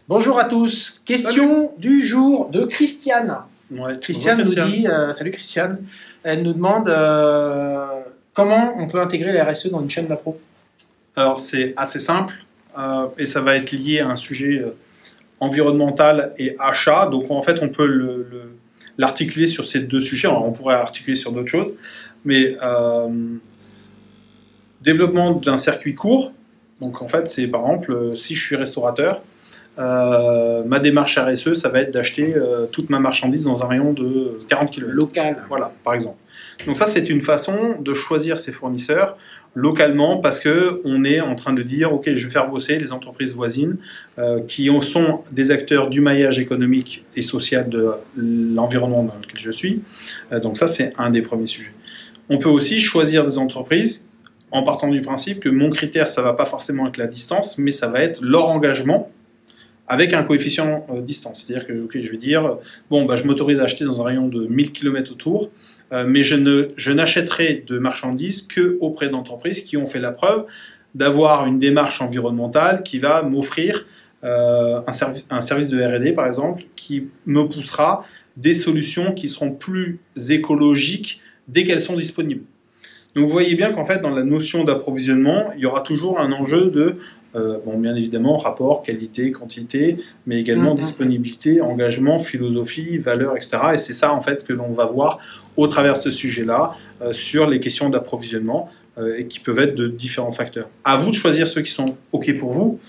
Bonjour à tous. Question du jour de Christiane. Ouais, Christiane nous dit, salut Christiane, elle nous demande comment on peut intégrer la RSE dans une chaîne d'appro. Alors c'est assez simple et ça va être lié à un sujet environnemental et achat. Donc en fait on peut l'articuler sur ces deux sujets. Alors, on pourrait articuler sur d'autres choses, mais développement d'un circuit court. Donc en fait c'est par exemple si je suis restaurateur, ma démarche RSE, ça va être d'acheter toute ma marchandise dans un rayon de 40 km. Local. Voilà, par exemple. Donc ça, c'est une façon de choisir ses fournisseurs localement parce qu'on est en train de dire, OK, je vais faire bosser les entreprises voisines qui sont des acteurs du maillage économique et social de l'environnement dans lequel je suis. Donc ça, c'est un des premiers sujets. On peut aussi choisir des entreprises en partant du principe que mon critère, ça ne va pas forcément être la distance, mais ça va être leur engagement avec un coefficient distance. C'est-à-dire que okay, je vais dire, bon, bah, je m'autorise à acheter dans un rayon de 1000 km autour, mais je n'achèterai de marchandises qu'auprès d'entreprises qui ont fait la preuve d'avoir une démarche environnementale qui va m'offrir un service de R&D, par exemple, qui me poussera des solutions qui seront plus écologiques dès qu'elles sont disponibles. Donc vous voyez bien qu'en fait, dans la notion d'approvisionnement, il y aura toujours un enjeu de bon, bien évidemment, rapport, qualité, quantité, mais également disponibilité, engagement, philosophie, valeur, etc. Et c'est ça, en fait, que l'on va voir au travers de ce sujet-là, sur les questions d'approvisionnement, et qui peuvent être de différents facteurs. À vous de choisir ceux qui sont OK pour vous,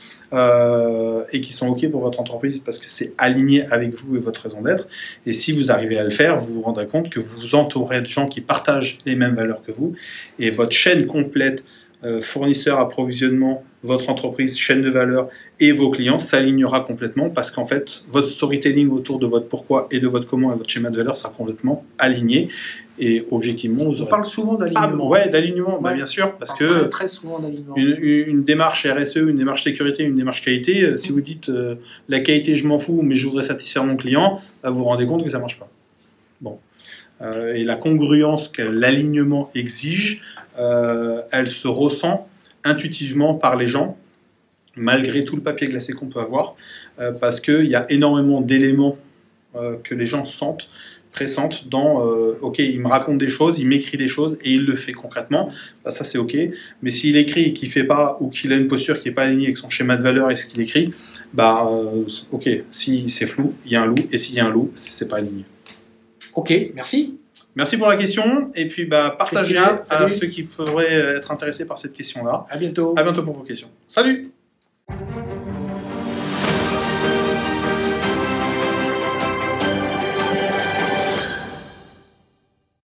et qui sont OK pour votre entreprise, parce que c'est aligné avec vous et votre raison d'être. Et si vous arrivez à le faire, vous vous rendrez compte que vous vous entourez de gens qui partagent les mêmes valeurs que vous, et votre chaîne complète, fournisseur, approvisionnement, votre entreprise, chaîne de valeur et vos clients s'alignera complètement parce qu'en fait, votre storytelling autour de votre pourquoi et de votre comment et votre schéma de valeur sera complètement aligné. Et objectivement, vous On parle souvent d'alignement. Ouais, d'alignement, bah, bien sûr, parce que très souvent d'alignement. Une démarche RSE, une démarche sécurité, une démarche qualité, si vous dites la qualité, je m'en fous, mais je voudrais satisfaire mon client, bah, vous vous rendez compte que ça ne marche pas. Bon. Et la congruence que l'alignement exige, elle se ressent intuitivement par les gens, malgré tout le papier glacé qu'on peut avoir, parce qu'il y a énormément d'éléments que les gens pressentent dans OK, il me raconte des choses, il m'écrit des choses et il le fait concrètement, bah, ça c'est OK. Mais s'il écrit et qu'il ne fait pas, ou qu'il a une posture qui n'est pas alignée avec son schéma de valeur et ce qu'il écrit, bah, OK, si c'est flou, il y a un loup, et s'il y a un loup, c'est pas aligné. OK, merci. Merci pour la question, et puis bah, partagez à ceux qui pourraient être intéressés par cette question-là. À bientôt. À bientôt pour vos questions. Salut!